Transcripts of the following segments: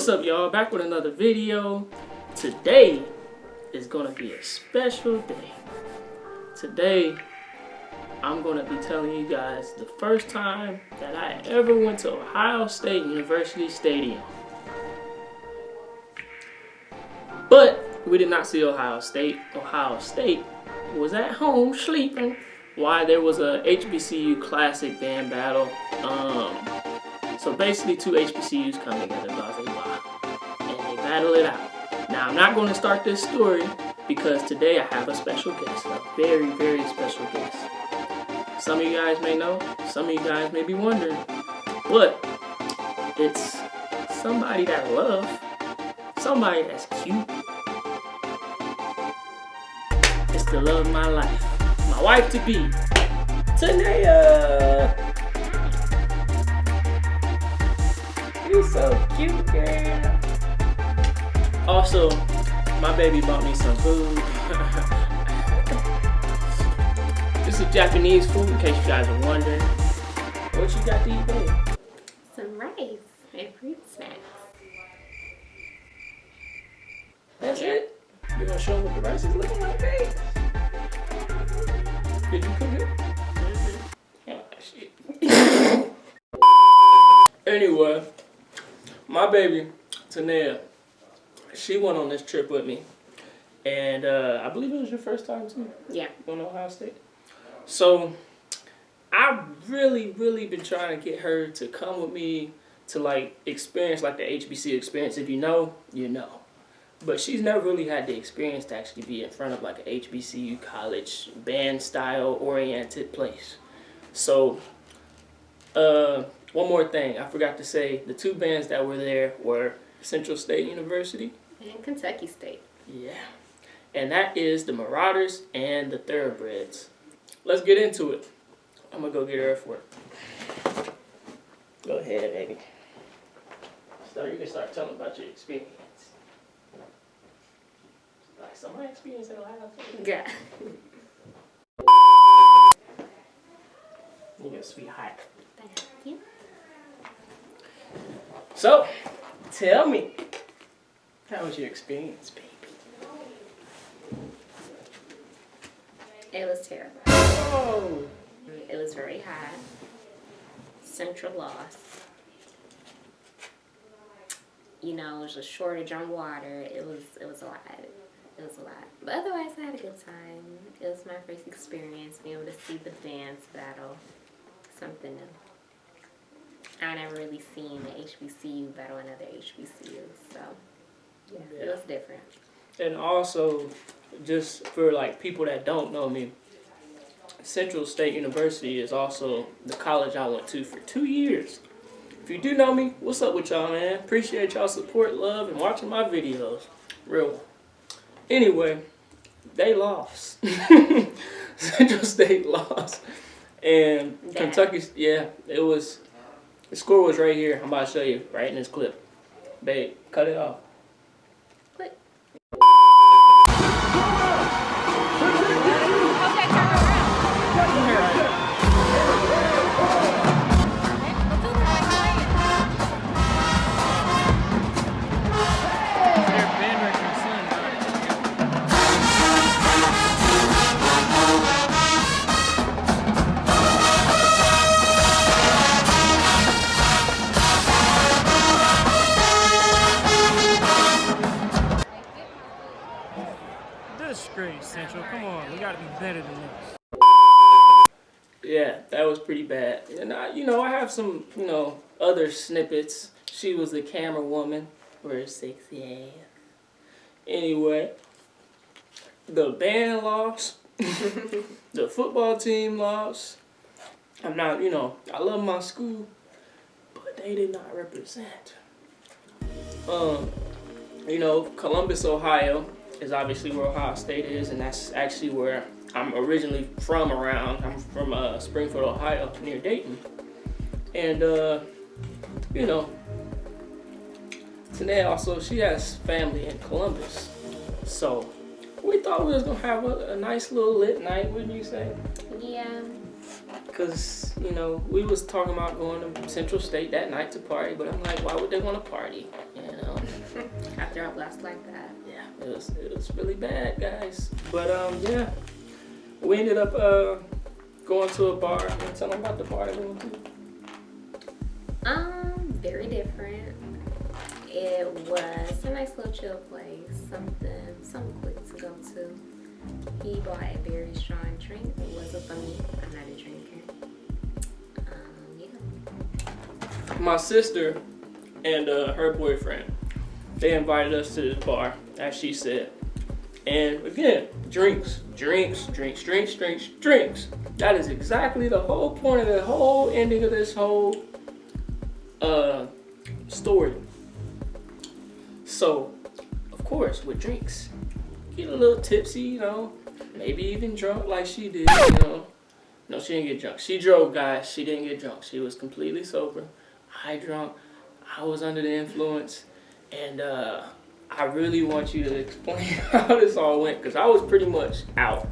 What's up, y'all? Back with another video. Today is gonna be a special day. Today, I'm gonna be telling you guys the first time that I ever went to Ohio State University Stadium. But we did not see Ohio State. Ohio State was at home sleeping while there was a HBCU classic band battle. So basically two HBCUs come together, blah, blah, blah, and they battle it out. Now I'm not going to start this story because today I have a special guest, a very, very special guest. Some of you guys may know, some of you guys may be wondering, but it's somebody that I love, somebody that's cute. It's the love of my life, my wife to be, Tanea. You so cute, girl. Also, my baby bought me some food. This is Japanese food, in case you guys are wondering. What you got to eat, babe? Some rice and fruit snacks. That's it? You gonna show them what the rice is looking like, babe? Did you cook it? Oh, shit. Anyway, my baby, Tanea, she went on this trip with me. And I believe it was your first time too? Yeah. Going to Ohio State? So, I've really been trying to get her to come with me to like experience like the HBCU experience. If you know, you know. But she's never really had the experience to actually be in front of like an HBCU college band style oriented place. So, one more thing, I forgot to say, the two bands that were there were Central State University. And Kentucky State. Yeah. And that is the Marauders and the Thoroughbreds. Let's get into it. I'm going to go get her off work. Go ahead, baby. So you can start telling about your experience. Like some of my experience in Ohio State. Yeah. You're a sweetheart. Thank you. So, tell me, how was your experience, baby? It was terrible. Oh. It was very hot. Central lost. You know, it was a shortage on water. It was a lot. It was a lot. But otherwise, I had a good time. It was my first experience being able to see the bands battle. Something new. I never really seen the HBCU battle another HBCU, so yeah, it was different. And also, just for like people that don't know me, Central State University is also the college I went to for 2 years. If you do know me, what's up with y'all, man? Appreciate y'all support, love, and watching my videos. Real one. Anyway, they lost. Central State lost. And Kentucky, yeah, it was, the score was right here. I'm about to show you, right in this clip. Babe, cut it off. Click. Disgrace, Central. Come on, we gotta be better than this. Yeah, that was pretty bad. And I have some, other snippets. She was the camera woman, or sexy ass. Anyway, the band lost. The football team lost. I'm not, I love my school, but they did not represent. Columbus, Ohio is obviously where Ohio State is, and that's actually where I'm originally from. I'm from Springfield, Ohio, near Dayton. And, Tanea also, she has family in Columbus. So, we thought we was going to have a nice little lit night, wouldn't you say? Yeah. Cause you know we was talking about going to Central State that night to party, but I'm like, why would they want to party? You know. After a blast like that. Yeah, it was really bad, guys. But yeah, we ended up going to a bar. Can you tell them about the bar that we went to? Very different. It was a nice little chill place, something quick to go to. He bought a very strong drink. It wasn't for me. I'm not a drinker. Yeah. My sister and her boyfriend, they invited us to this bar, as she said. And again, drinks. That is exactly the whole point of the whole ending of this whole story. So, of course, with drinks, get a little tipsy, you know, maybe even drunk like she did, you know. No, she didn't get drunk. She drove, guys. She didn't get drunk. She was completely sober. I drunk. I was under the influence. And I really want you to explain how this all went, because I was pretty much out.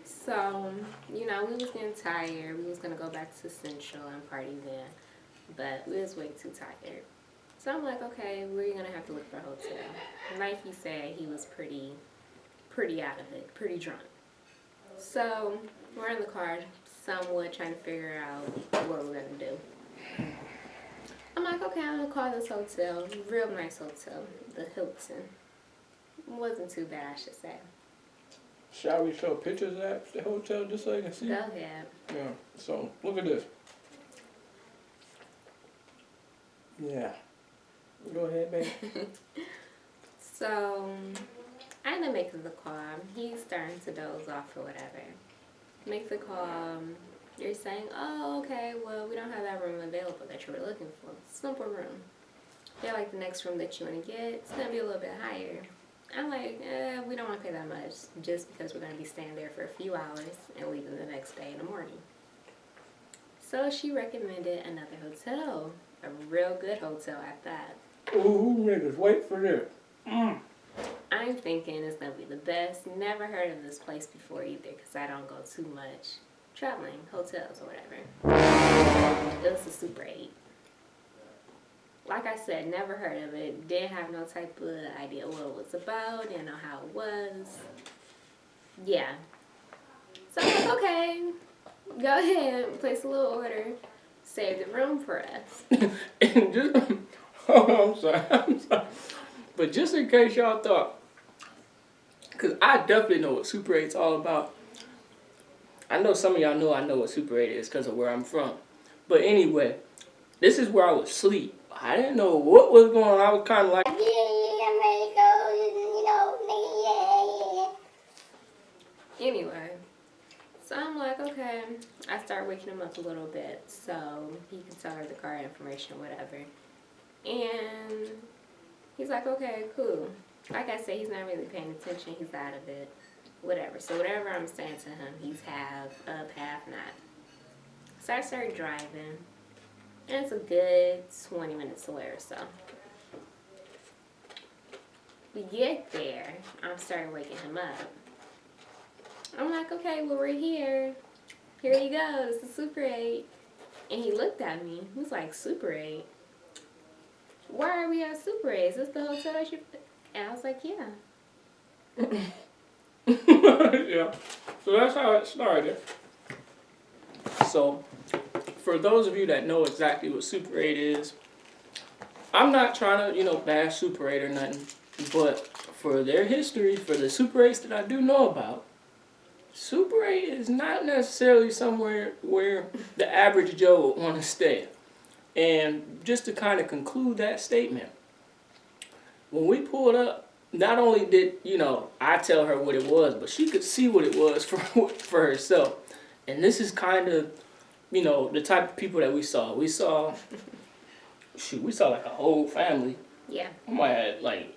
So, you know, we was getting tired. We was going to go back to Central and party there. But we was way too tired. So I'm like, okay, we're going to have to look for a hotel. Like he said, he was pretty out of it, pretty drunk. So we're in the car, somewhat trying to figure out what we're going to do. I'm like, okay, I'm going to call this hotel. Real nice hotel, the Hilton. It wasn't too bad, I should say. Shall we show pictures at the hotel just so you can see? Go ahead. Yeah, so look at this. Yeah. Go ahead, baby. So, I end up making the call. He's starting to doze off or whatever. Make the call. You're saying, oh, okay, well, we don't have that room available that you were looking for. Simple room. They're like, the next room that you want to get, it's going to be a little bit higher. I'm like, we don't want to pay that much just because we're going to be staying there for a few hours and leaving the next day in the morning. So she recommended another hotel, a real good hotel at that. Ooh, niggas, wait for this. I'm thinking it's going to be the best. Never heard of this place before either because I don't go too much traveling, hotels or whatever. It was a Super 8. Like I said, never heard of it. Didn't have no type of idea what it was about. Didn't know how it was. Yeah. So I'm like, okay, go ahead, place a little order. Save the room for us. And just, oh, I'm sorry. But just in case y'all thought, because I definitely know what Super 8's all about. I know some of y'all know I know what Super 8 is because of where I'm from. But anyway, this is where I was asleep. I didn't know what was going on. I was kind of like, I'm ready to go, Anyway, so I'm like, okay. I start waking him up a little bit so he can tell her the car information or whatever. And he's like, okay, cool. Like I said, he's not really paying attention. He's out of it. Whatever. So whatever I'm saying to him, he's half up, half not. So I started driving. And it's a good 20 minutes away or so. We get there. I'm starting waking him up. I'm like, okay, well, we're here. Here you go. This is Super 8. And he looked at me. He was like, Super 8? Why are we at Super 8? Is this the hotel that you... And I was like, yeah. yeah. So that's how it started. So, for those of you that know exactly what Super 8 is, I'm not trying to, bash Super 8 or nothing, but for their history, for the Super 8s that I do know about, Super 8 is not necessarily somewhere where the average Joe would want to stay. And just to kind of conclude that statement, when we pulled up, not only did, I tell her what it was, but she could see what it was for herself. And this is kind of, the type of people that we saw. We saw like a whole family. Yeah. I might have, like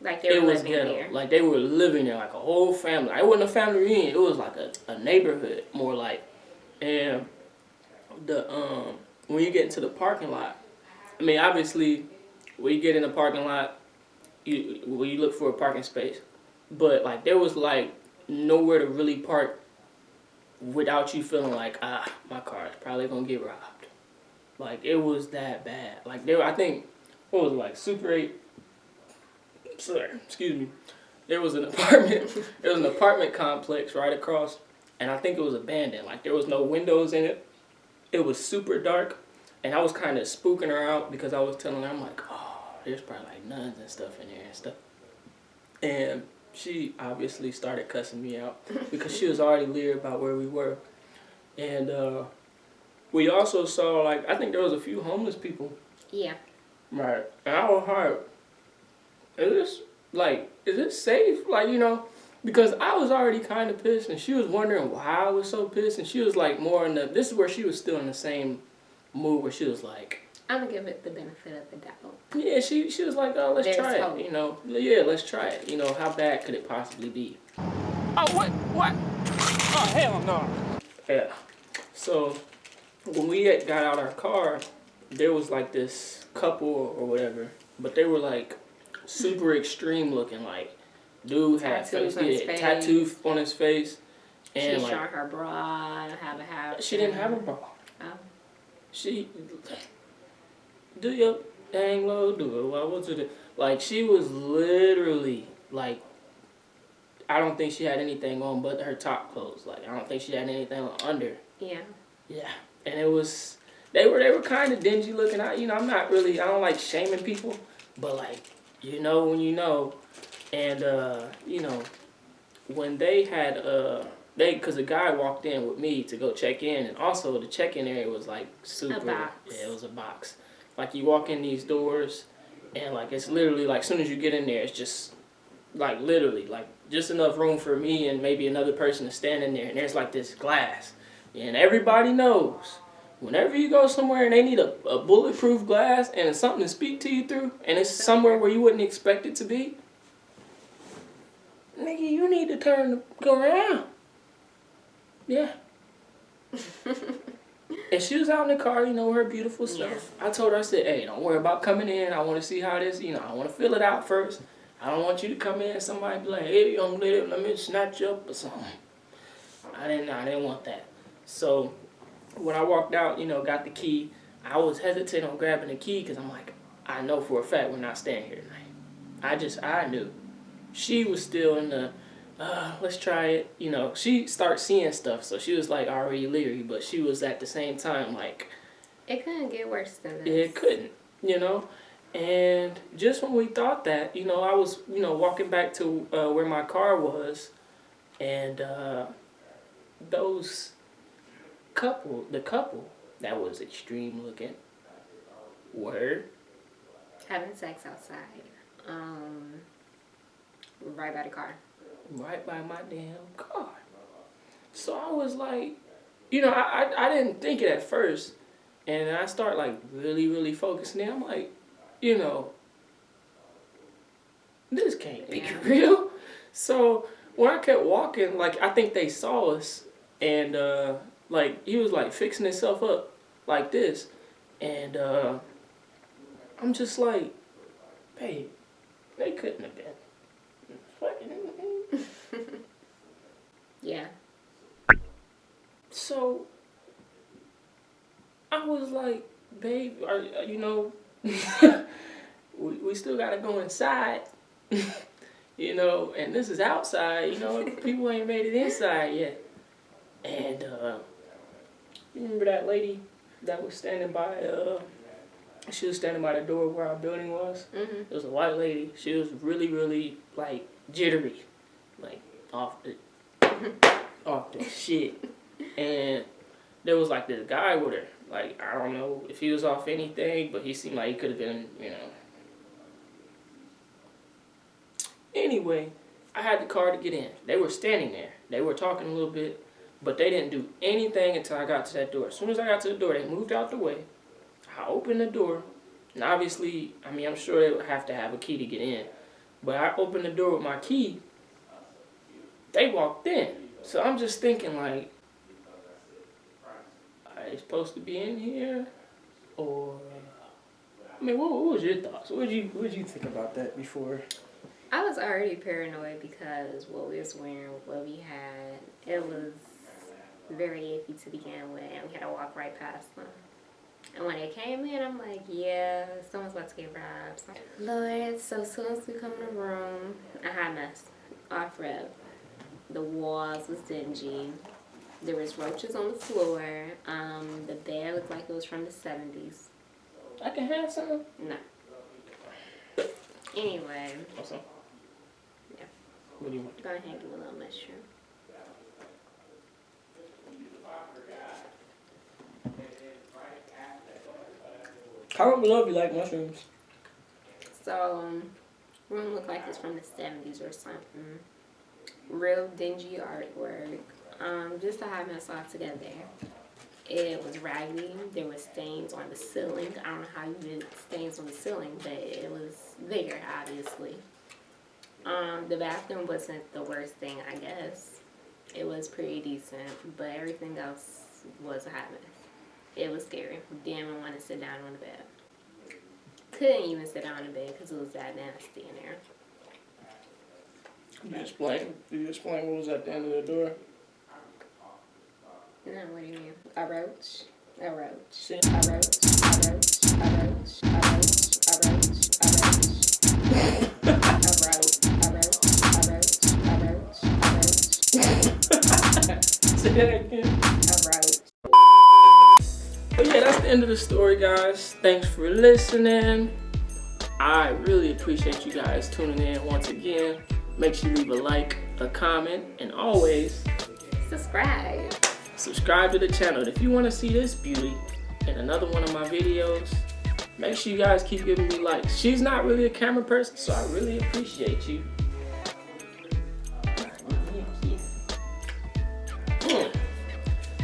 they were living there. Like they were living there, like a whole family. It wasn't a family reunion. It was like a neighborhood, more like. And when you get into the parking lot, I mean, obviously, when you get in the parking lot, when you look for a parking space, but like there was like nowhere to really park without you feeling like, my car is probably gonna get robbed. Like it was that bad. Like there, I think, what was it, like Super 8? Sorry, excuse me. There was an apartment. There was an apartment complex right across, and I think it was abandoned. Like there was no windows in it. It was super dark, and I was kind of spooking her out because I was telling her, I'm like, oh, there's probably like nuns and stuff in there and stuff. And she obviously started cussing me out because she was already leery about where we were. And we also saw, like, I think there was a few homeless people. Yeah. Right. And I was hard. Is it safe? Like, you know, because I was already kind of pissed, and she was wondering why I was so pissed, and she was like more in the, this is where she was still in the same mood where she was like, I'm gonna give it the benefit of the doubt. yeah, she was like, oh, let's try hope. it, you know. Yeah, let's try it. You know, how bad could it possibly be? Oh, what? Oh, hell no. Yeah. So when we had got out our car, there was like this couple or whatever, but they were like super extreme looking. Like, dude had tattoo on his face, and she's like showing her bra and have a hat. she didn't have a bra. Oh. She do your dang low, do it. What was it? Like she was literally like, I don't think she had anything on but her top clothes. Like I don't think she had anything on under. Yeah. Yeah, and it was they were kind of dingy looking. I don't like shaming people, but like you know when you know, and you know when they had because a guy walked in with me to go check in, and also the check-in area was like super. A box. Yeah, it was a box. Like you walk in these doors, and like it's literally like as soon as you get in there, it's just like literally like just enough room for me and maybe another person to stand in there, and there's like this glass. And everybody knows, whenever you go somewhere and they need a bulletproof glass and it's something to speak to you through, and it's somewhere where you wouldn't expect it to be, nigga, you need to go around. Yeah. And she was out in the car, you know, with her beautiful stuff. Yeah. I told her, I said, hey, don't worry about coming in. I want to see how this, you know, I want to feel it out first. I don't want you to come in and somebody be like, hey, young lady, let me snatch you up or something. I didn't want that. So when I walked out, you know, got the key, I was hesitant on grabbing the key because I'm like, I know for a fact we're not staying here tonight. I knew. She was still in the, let's try it. You know, she started seeing stuff, so she was like already leery, but she was at the same time like, it couldn't get worse than this. It couldn't, you know. And just when we thought that, you know, I was, you know, walking back to where my car was, and the couple that was extreme looking, were having sex outside, right by the car. Right by my damn car. So I was like, you know, I didn't think it at first, and I start like really, really focusing in. I'm like, you know, this can't be real. So when I kept walking, like I think they saw us, and like he was like fixing himself up like this, and I'm just like, babe, they couldn't have been. Yeah. So I was like, babe, you know, we still gotta go inside, you know, and this is outside, you know, people ain't made it inside yet. And you remember that lady that was standing by, she was standing by the door where our building was? Mm-hmm. It was a white lady. She was really, really, like, jittery, like, off the shit. And there was, like, this guy with her. Like, I don't know if he was off anything, but he seemed like he could have been, you know. Anyway, I had the car to get in. They were standing there. They were talking a little bit, but they didn't do anything until I got to that door. As soon as I got to the door, they moved out the way. I opened the door, and obviously, I mean, I'm sure they would have to have a key to get in. But I opened the door with my key. They walked in. So I'm just thinking, like, are they supposed to be in here? Or, I mean, what was your thoughts? What did you think about that before? I was already paranoid because what we was wearing, what we had, it was very iffy to begin with, and we had to walk right past them. And when they came in, I'm like, yeah, someone's about to get robbed. Lord, so as soon as we come in the room, a hot mess. Off rep. The walls was dingy. There was roaches on the floor. The bed looked like it was from the 70s. I can have some. No. Anyway. Awesome. Yeah. What do you want? Go ahead and give me a little mushroom. Comment below if you like mushrooms. So, room looked like it's from the 70s or something. Real dingy artwork. Just a hot mess altogether. It was raggedy. There was stains on the ceiling. I don't know how you did stains on the ceiling, but it was there, obviously. The bathroom wasn't the worst thing, I guess. It was pretty decent, but everything else was a hot mess. It was scary. Didn't even want to sit down on the bed. Couldn't even sit down in bed because it was that nasty in there. Did you explain what was at the end of the door? No, what do you mean? A roach? A roach. Shit. A roach. A roach. A roach. A roach. A roach. A roach. A roach. A roach. A roach. A roach. A roach. Say that again. A roach. But yeah, that's the end of the story, guys. Thanks for listening. I really appreciate you guys tuning in once again. Make sure you leave a like, a comment, and always subscribe to the channel. If you want to see this beauty in another one of my videos, make sure you guys keep giving me likes. She's not really a camera person, so I really appreciate you.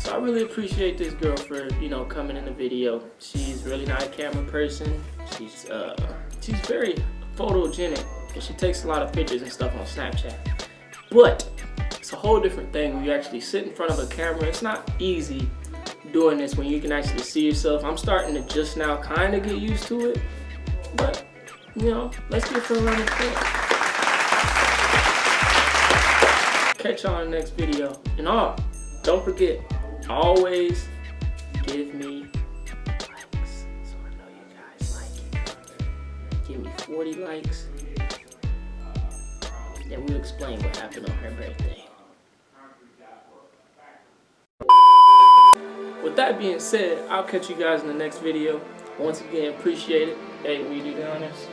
So I really appreciate this girl for, coming in the video. She's really not a camera person. She's very photogenic, and she takes a lot of pictures and stuff on Snapchat. But it's a whole different thing when you actually sit in front of a camera. It's not easy doing this when you can actually see yourself. I'm starting to just now kind of get used to it, but let's get for a run of applause. Catch y'all in the next video. And don't forget, always give me likes so I know you guys like it. Give me 40 likes, then we'll explain what happened on her birthday. With that being said, I'll catch you guys in the next video. Once again, appreciate it. Hey, will you do the honors?